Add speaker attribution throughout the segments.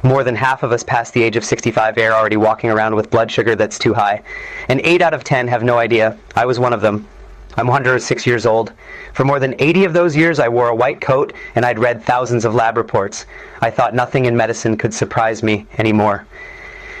Speaker 1: More than half of us past the age of 65 are already walking around with blood sugar that's too high. And 8 out of 10 have no idea. I was one of them. I'm 106 years old. For more than 80 of those years, I wore a white coat and I'd read thousands of lab reports. I thought nothing in medicine could surprise me anymore.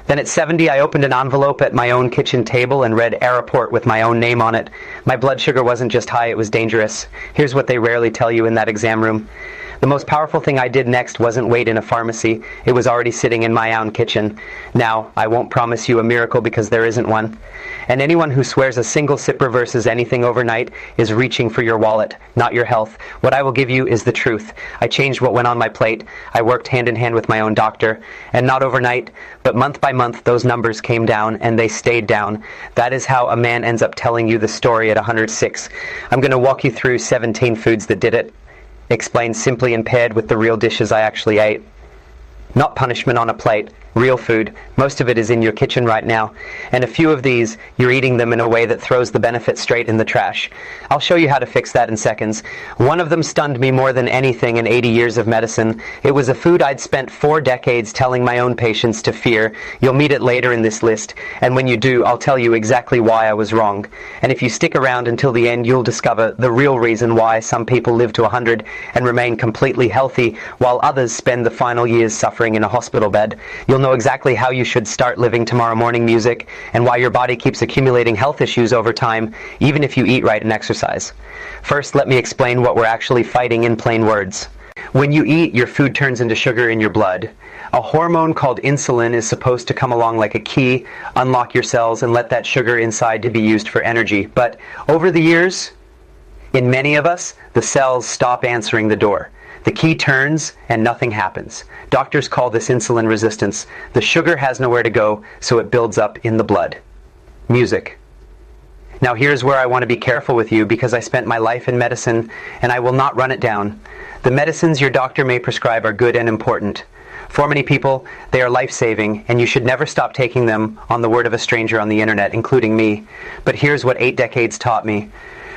Speaker 1: Then at 70, I opened an envelope at my own kitchen table and read a report with my own name on it. My blood sugar wasn't just high, it was dangerous. Here's what they rarely tell you in that exam room. The most powerful thing I did next wasn't wait in a pharmacy. It was already sitting in my own kitchen. Now, I won't promise you a miracle because there isn't one. And anyone who swears a single sipper versus anything overnight is reaching for your wallet, not your health. What I will give you is the truth. I changed what went on my plate. I worked hand in hand with my own doctor. And not overnight, but month by month, those numbers came down, and they stayed down. That is how a man ends up telling you the story at 106. I'm going to walk you through 17 foods that did it. Explained simply and paired with the real dishes I actually ate. Not punishment on a plate, real food. Most of it is in your kitchen right now. And a few of these, you're eating them in a way that throws the benefit straight in the trash. I'll show you how to fix that in seconds. One of them stunned me more than anything in 80 years of medicine. It was a food I'd spent 4 decades telling my own patients to fear. You'll meet it later in this list, and when you do, I'll tell you exactly why I was wrong. And if you stick around until the end, you'll discover the real reason why some people live to 100 and remain completely healthy, while others spend the final years suffering in a hospital bed. You'll know exactly how you should start living tomorrow morning music, and why your body keeps accumulating health issues over time, even if you eat right and exercise. First, let me explain what we're actually fighting in plain words. When you eat, your food turns into sugar in your blood. A hormone called insulin is supposed to come along like a key, unlock your cells, and let that sugar inside to be used for energy. But over the years, in many of us, the cells stop answering the door. The key turns and nothing happens. Doctors call this insulin resistance. The sugar has nowhere to go, so it builds up in the blood. Music. Now here's where I want to be careful with you, because I spent my life in medicine and I will not run it down. The medicines your doctor may prescribe are good and important. For many people, they are life-saving, and you should never stop taking them on the word of a stranger on the internet, including me. But here's what 8 decades taught me.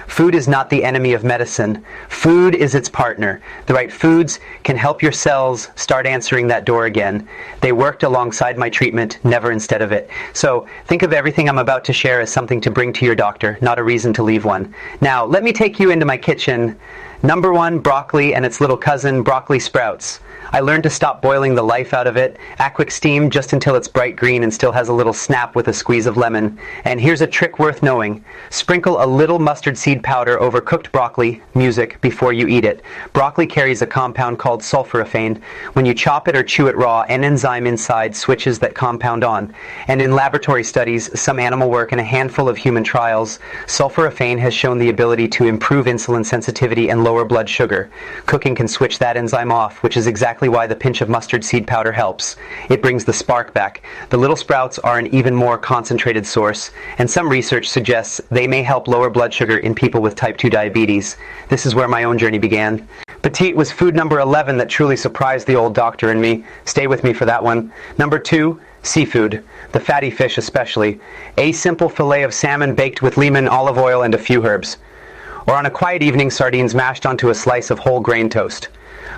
Speaker 1: Food is not the enemy of medicine. Food is its partner. The right foods can help your cells start answering that door again. They worked alongside my treatment, never instead of it. So think of everything I'm about to share as something to bring to your doctor, not a reason to leave one. Now, let me take you into my kitchen. Number 1, broccoli and its little cousin, broccoli sprouts. I learned to stop boiling the life out of it. Add quick steam just until it's bright green and still has a little snap with a squeeze of lemon. And here's a trick worth knowing. Sprinkle a little mustard seed powder over cooked broccoli, music, before you eat it. Broccoli carries a compound called sulforaphane. When you chop it or chew it raw, an enzyme inside switches that compound on. And in laboratory studies, some animal work, and a handful of human trials, sulforaphane has shown the ability to improve insulin sensitivity and lower blood sugar. Cooking can switch that enzyme off, which is exactly why the pinch of mustard seed powder helps. It brings the spark back. The little sprouts are an even more concentrated source, and some research suggests they may help lower blood sugar in people with type 2 diabetes. This is where my own journey began. Petite was food number 11 that truly surprised the old doctor in me. Stay with me for that one. Number 2, seafood. The fatty fish especially. A simple fillet of salmon baked with lemon, olive oil, and a few herbs. Or on a quiet evening, sardines mashed onto a slice of whole grain toast.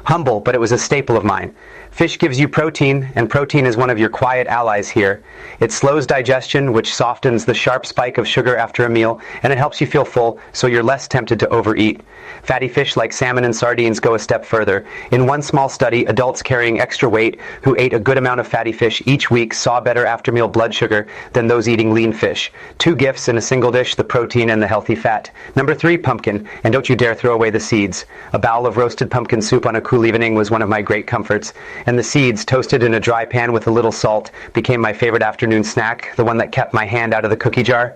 Speaker 1: Humble, but it was a staple of mine. Fish gives you protein, and protein is one of your quiet allies here. It slows digestion, which softens the sharp spike of sugar after a meal, and it helps you feel full, so you're less tempted to overeat. Fatty fish like salmon and sardines go a step further. In one small study, adults carrying extra weight who ate a good amount of fatty fish each week saw better after-meal blood sugar than those eating lean fish. 2 gifts in a single dish, the protein and the healthy fat. Number 3, pumpkin, and don't you dare throw away the seeds. A bowl of roasted pumpkin soup on a cool evening was one of my great comforts, and the seeds, toasted in a dry pan with a little salt, became my favorite afternoon snack, the one that kept my hand out of the cookie jar.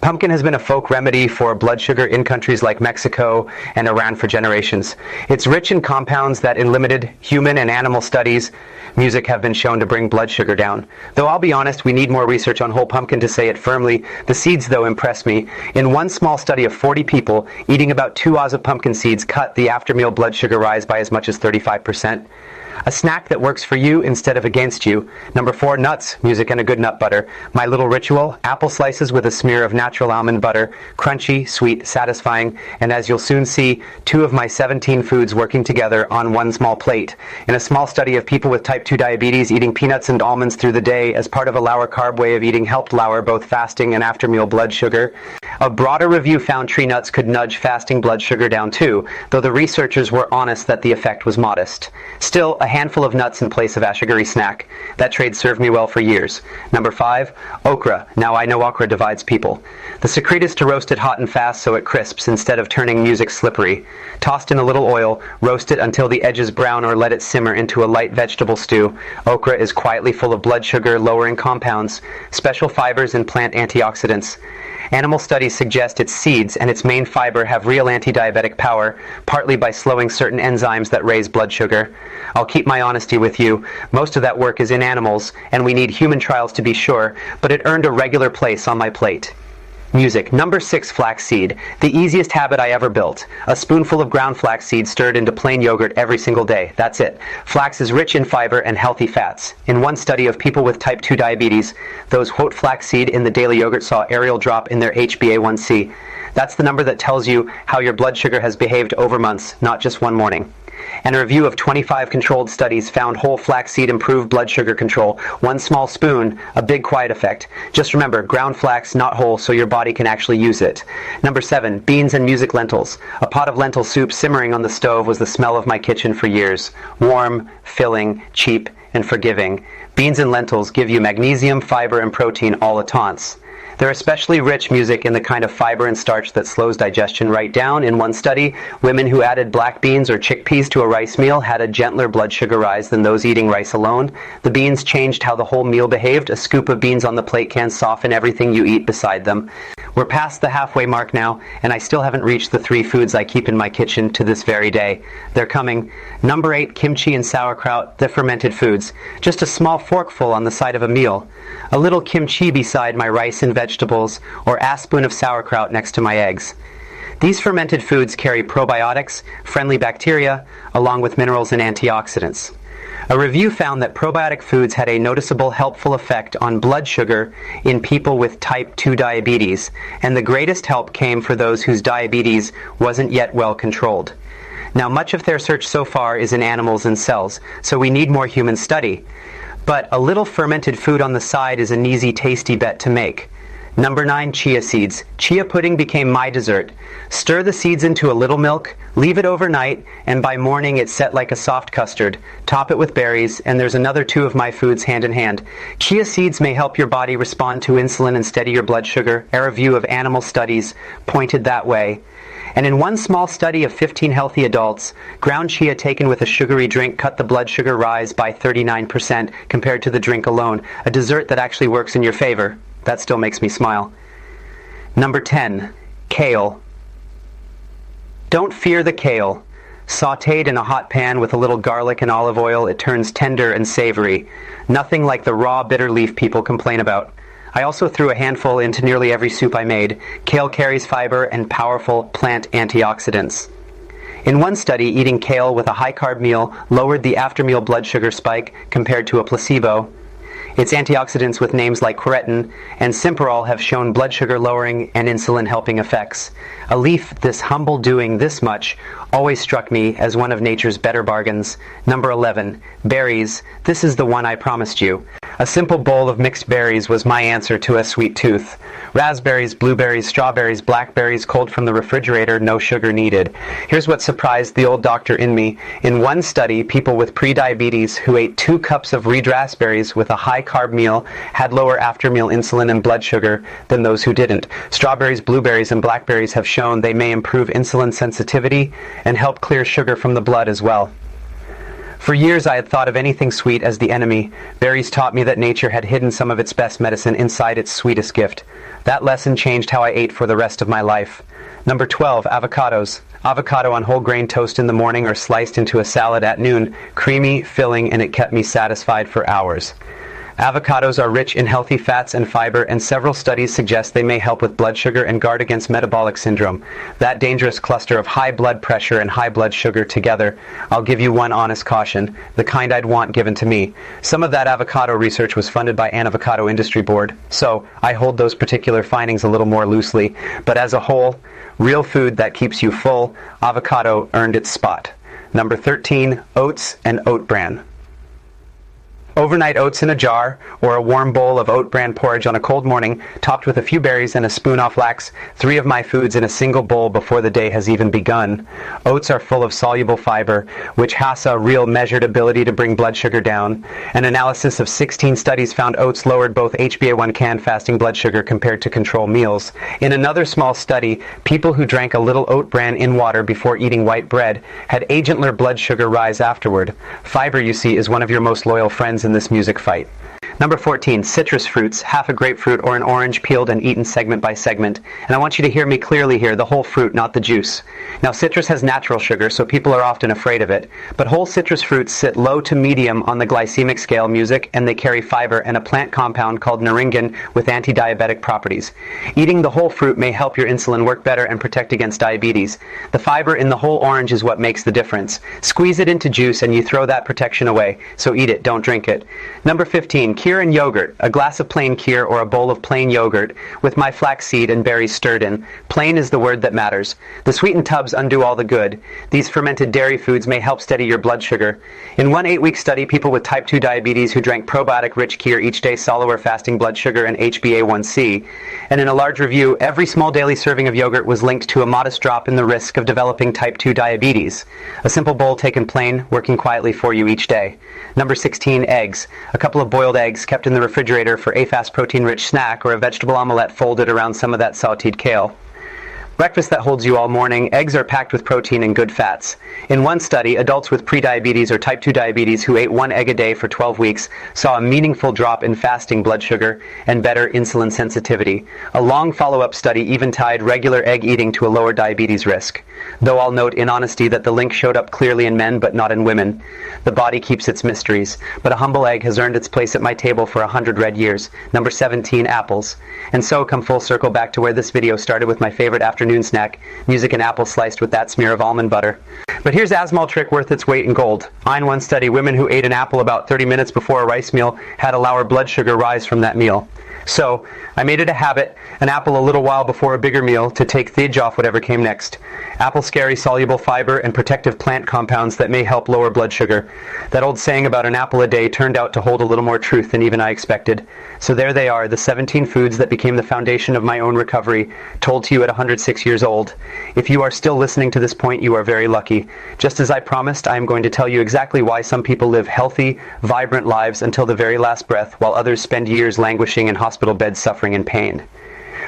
Speaker 1: Pumpkin has been a folk remedy for blood sugar in countries like Mexico and Iran for generations. It's rich in compounds that in limited human and animal studies, music, have been shown to bring blood sugar down. Though I'll be honest, we need more research on whole pumpkin to say it firmly. The seeds, though, impress me. In one small study of 40 people, eating about 2 oz of pumpkin seeds cut the after-meal blood sugar rise by as much as 35%. A snack that works for you instead of against you. Number 4, nuts, music and a good nut butter. My little ritual, apple slices with a smear of natural almond butter, crunchy, sweet, satisfying, and as you'll soon see, 2 of my 17 foods working together on one small plate. In a small study of people with type 2 diabetes, eating peanuts and almonds through the day as part of a lower carb way of eating helped lower both fasting and after meal blood sugar. A broader review found tree nuts could nudge fasting blood sugar down too, though the researchers were honest that the effect was modest. Still, a handful of nuts in place of a sugary snack. That trade served me well for years. Number 5, okra. Now I know okra divides people. The secret is to roast it hot and fast so it crisps instead of turning music slippery. Tossed in a little oil, roast it until the edges brown or let it simmer into a light vegetable stew. Okra is quietly full of blood sugar lowering compounds, special fibers and plant antioxidants. Animal studies suggest its seeds and its main fiber have real anti-diabetic power, partly by slowing certain enzymes that raise blood sugar. I'll keep my honesty with you. Most of that work is in animals, and we need human trials to be sure, but it earned a regular place on my plate. Music. Number 6, flaxseed. The easiest habit I ever built. A spoonful of ground flaxseed stirred into plain yogurt every single day. That's it. Flax is rich in fiber and healthy fats. In one study of people with type 2 diabetes, those who ate flaxseed in the daily yogurt saw aerial drop in their HbA1c. That's the number that tells you how your blood sugar has behaved over months, not just one morning. And a review of 25 controlled studies found whole flaxseed improved blood sugar control. 1 small spoon, a big quiet effect. Just remember, ground flax, not whole, so your body can actually use it. Number 7, beans and music lentils. A pot of lentil soup simmering on the stove was the smell of my kitchen for years. Warm, filling, cheap, and forgiving. Beans and lentils give you magnesium, fiber, and protein all at once. They're especially rich music in the kind of fiber and starch that slows digestion right down. In one study, women who added black beans or chickpeas to a rice meal had a gentler blood sugar rise than those eating rice alone. The beans changed how the whole meal behaved. A scoop of beans on the plate can soften everything you eat beside them. We're past the halfway mark now, and I still haven't reached the 3 foods I keep in my kitchen to this very day. They're coming. Number 8, kimchi and sauerkraut, the fermented foods. Just a small forkful on the side of a meal. A little kimchi beside my rice and vegetables, or a spoon of sauerkraut next to my eggs. These fermented foods carry probiotics, friendly bacteria, along with minerals and antioxidants. A review found that probiotic foods had a noticeable helpful effect on blood sugar in people with type 2 diabetes, and the greatest help came for those whose diabetes wasn't yet well controlled. Now, much of their search so far is in animals and cells, so we need more human study. But a little fermented food on the side is an easy, tasty bet to make. Number 9, chia seeds. Chia pudding became my dessert. Stir the seeds into a little milk, leave it overnight, and by morning it's set like a soft custard. Top it with berries, and there's another 2 of my foods hand in hand. Chia seeds may help your body respond to insulin and steady your blood sugar. A review of animal studies pointed that way. And in one small study of 15 healthy adults, ground chia taken with a sugary drink cut the blood sugar rise by 39% compared to the drink alone, a dessert that actually works in your favor. That still makes me smile. Number 10, kale. Don't fear the kale. Sautéed in a hot pan with a little garlic and olive oil, it turns tender and savory. Nothing like the raw, bitter leaf people complain about. I also threw a handful into nearly every soup I made. Kale carries fiber and powerful plant antioxidants. In one study, eating kale with a high-carb meal lowered the after-meal blood sugar spike compared to a placebo. Its antioxidants with names like quercetin and simperol have shown blood sugar lowering and insulin helping effects. A leaf this humble doing this much always struck me as one of nature's better bargains. Number 11, berries. This is the one I promised you. A simple bowl of mixed berries was my answer to a sweet tooth. Raspberries, blueberries, strawberries, blackberries, cold from the refrigerator, no sugar needed. Here's what surprised the old doctor in me. In one study, people with pre-diabetes who ate 2 cups of reed raspberries with a high-carb meal had lower after-meal insulin and blood sugar than those who didn't. Strawberries, blueberries, and blackberries have shown they may improve insulin sensitivity and help clear sugar from the blood as well. For years I had thought of anything sweet as the enemy. Berries taught me that nature had hidden some of its best medicine inside its sweetest gift. That lesson changed how I ate for the rest of my life. Number 12, avocados. Avocado on whole grain toast in the morning or sliced into a salad at noon. Creamy, filling, and it kept me satisfied for hours. Avocados are rich in healthy fats and fiber, and several studies suggest they may help with blood sugar and guard against metabolic syndrome, that dangerous cluster of high blood pressure and high blood sugar together. I'll give you one honest caution, the kind I'd want given to me. Some of that avocado research was funded by an avocado industry board, so I hold those particular findings a little more loosely, but as a whole, real food that keeps you full, avocado earned its spot. Number 13, oats and oat bran. Overnight oats in a jar, or a warm bowl of oat bran porridge on a cold morning, topped with a few berries and a spoon of flax, 3 of my foods in a single bowl before the day has even begun. Oats are full of soluble fiber, which has a real measured ability to bring blood sugar down. An analysis of 16 studies found oats lowered both HbA1c and fasting blood sugar compared to control meals. In another small study, people who drank a little oat bran in water before eating white bread had agentler blood sugar rise afterward. Fiber, you see, is one of your most loyal friends in this music fight. Number 14, citrus fruits, half a grapefruit or an orange peeled and eaten segment by segment. And I want you to hear me clearly here, the whole fruit, not the juice. Now, citrus has natural sugar, so people are often afraid of it. But whole citrus fruits sit low to medium on the glycemic scale, music, and they carry fiber and a plant compound called naringin with anti-diabetic properties. Eating the whole fruit may help your insulin work better and protect against diabetes. The fiber in the whole orange is what makes the difference. Squeeze it into juice and you throw that protection away. So eat it, don't drink it. Number 15, kefir and yogurt, a glass of plain kefir or a bowl of plain yogurt with my flaxseed and berries stirred in. Plain is the word that matters. The sweetened tubs undo all the good. These fermented dairy foods may help steady your blood sugar. In one 8-week study, people with type 2 diabetes who drank probiotic-rich kefir each day saw lower fasting blood sugar and HbA1c. And in a large review, every small daily serving of yogurt was linked to a modest drop in the risk of developing type 2 diabetes. A simple bowl taken plain, working quietly for you each day. Number 16, eggs. A couple of boiled eggs kept in the refrigerator for a fast protein-rich snack, or a vegetable omelette folded around some of that sautéed kale. Breakfast that holds you all morning, eggs are packed with protein and good fats. In one study, adults with prediabetes or type 2 diabetes who ate 1 egg a day for 12 weeks saw a meaningful drop in fasting blood sugar and better insulin sensitivity. A long follow-up study even tied regular egg eating to a lower diabetes risk. Though I'll note in honesty that the link showed up clearly in men but not in women. The body keeps its mysteries, but a humble egg has earned its place at my table for 100 red years. Number 17, apples. And so come full circle back to where this video started with my favorite afternoon snack, music and apple sliced with that smear of almond butter. But here's Asmal trick worth its weight in gold. In one study, women who ate an apple about 30 minutes before a rice meal had a lower blood sugar rise from that meal. So, I made it a habit, an apple a little while before a bigger meal, to take the edge off whatever came next. Apples carry soluble fiber and protective plant compounds that may help lower blood sugar. That old saying about an apple a day turned out to hold a little more truth than even I expected. So there they are, the 17 foods that became the foundation of my own recovery, told to you at 106 years old. If you are still listening to this point, you are very lucky. Just as I promised, I am going to tell you exactly why some people live healthy, vibrant lives until the very last breath, while others spend years languishing in hospital beds suffering in pain.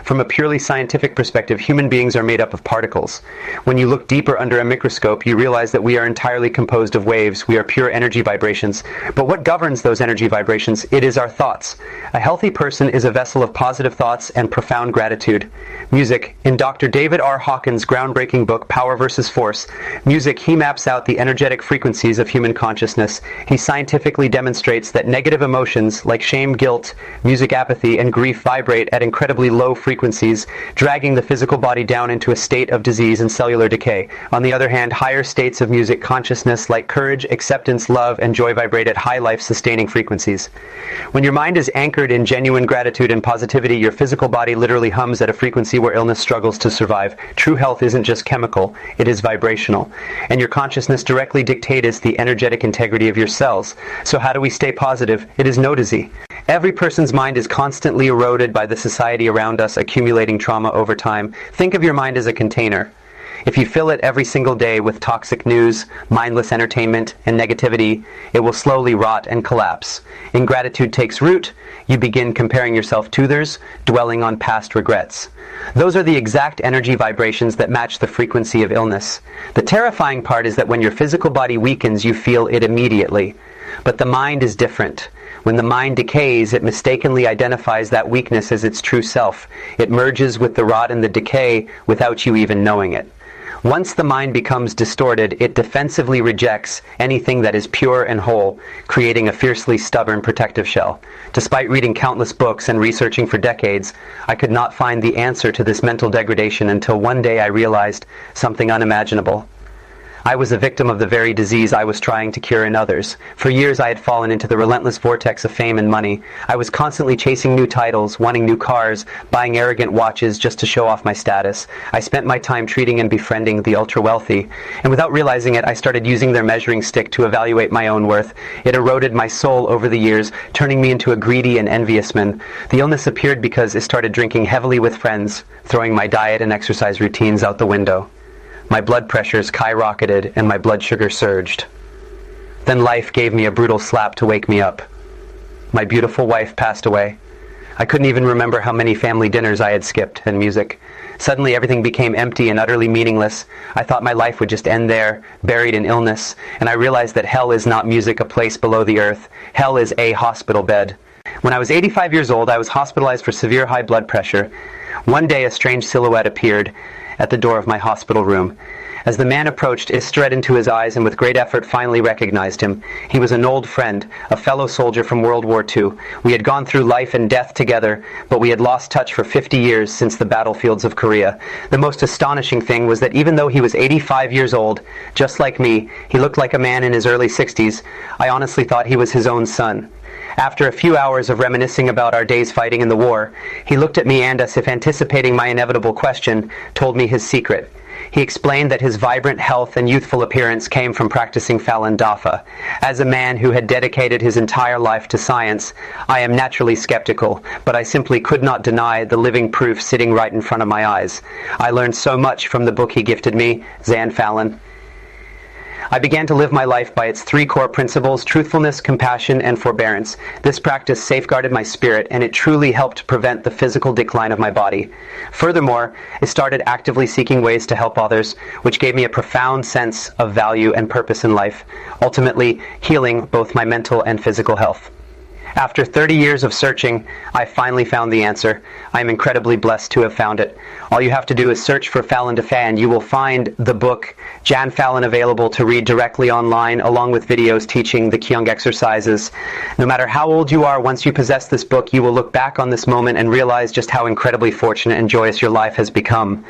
Speaker 1: From a purely scientific perspective, human beings are made up of particles. When you look deeper under a microscope, you realize that we are entirely composed of waves. We are pure energy vibrations. But what governs those energy vibrations? It is our thoughts. A healthy person is a vessel of positive thoughts and profound gratitude. Music. In Dr. David R. Hawkins' groundbreaking book, Power versus Force, music, he maps out the energetic frequencies of human consciousness. He scientifically demonstrates that negative emotions like shame, guilt, music apathy, and grief vibrate at incredibly low frequencies, dragging the physical body down into a state of disease and cellular decay. On the other hand, higher states of music consciousness like courage, acceptance, love, and joy vibrate at high life-sustaining frequencies. When your mind is anchored in genuine gratitude and positivity, your physical body literally hums at a frequency where illness struggles to survive. True health isn't just chemical, it is vibrational. And your consciousness directly dictates the energetic integrity of your cells. So how do we stay positive? It is no disease. Every person's mind is constantly eroded by the society around us, accumulating trauma over time. Think of your mind as a container. If you fill it every single day with toxic news, mindless entertainment, and negativity, it will slowly rot and collapse. Ingratitude takes root. You begin comparing yourself to others, dwelling on past regrets. Those are the exact energy vibrations that match the frequency of illness. The terrifying part is that when your physical body weakens, you feel it immediately. But the mind is different. When the mind decays, it mistakenly identifies that weakness as its true self. It merges with the rot and the decay without you even knowing it. Once the mind becomes distorted, it defensively rejects anything that is pure and whole, creating a fiercely stubborn protective shell. Despite reading countless books and researching for decades, I could not find the answer to this mental degradation until one day I realized something unimaginable. I was a victim of the very disease I was trying to cure in others. For years I had fallen into the relentless vortex of fame and money. I was constantly chasing new titles, wanting new cars, buying arrogant watches just to show off my status. I spent my time treating and befriending the ultra-wealthy, and without realizing it, I started using their measuring stick to evaluate my own worth. It eroded my soul over the years, turning me into a greedy and envious man. The illness appeared because I started drinking heavily with friends, throwing my diet and exercise routines out the window. My blood pressure skyrocketed and my blood sugar surged. Then life gave me a brutal slap to wake me up. My beautiful wife passed away. I couldn't even remember how many family dinners I had skipped and music. Suddenly everything became empty and utterly meaningless. I thought my life would just end there, buried in illness, and I realized that hell is not music, a place below the earth. Hell is a hospital bed. When I was 85 years old, I was hospitalized for severe high blood pressure. One day a strange silhouette appeared at the door of my hospital room. As the man approached, I stared into his eyes and with great effort finally recognized him. He was an old friend, a fellow soldier from World War II. We had gone through life and death together, but we had lost touch for 50 years since the battlefields of Korea. The most astonishing thing was that even though he was 85 years old, just like me, he looked like a man in his early 60s. I honestly thought he was his own son. After a few hours of reminiscing about our days fighting in the war, he looked at me and, as if anticipating my inevitable question, told me his secret. He explained that his vibrant health and youthful appearance came from practicing Falun Dafa. As a man who had dedicated his entire life to science, I am naturally skeptical, but I simply could not deny the living proof sitting right in front of my eyes. I learned so much from the book he gifted me, Zan Falun. I began to live my life by its three core principles: truthfulness, compassion, and forbearance. This practice safeguarded my spirit, and it truly helped prevent the physical decline of my body. Furthermore, I started actively seeking ways to help others, which gave me a profound sense of value and purpose in life, ultimately healing both my mental and physical health. After 30 years of searching, I finally found the answer. I am incredibly blessed to have found it. All you have to do is search for Falun Dafa, and you will find the book Jan Falun available to read directly online, along with videos teaching the Kyung exercises. No matter how old you are, once you possess this book, you will look back on this moment and realize just how incredibly fortunate and joyous your life has become.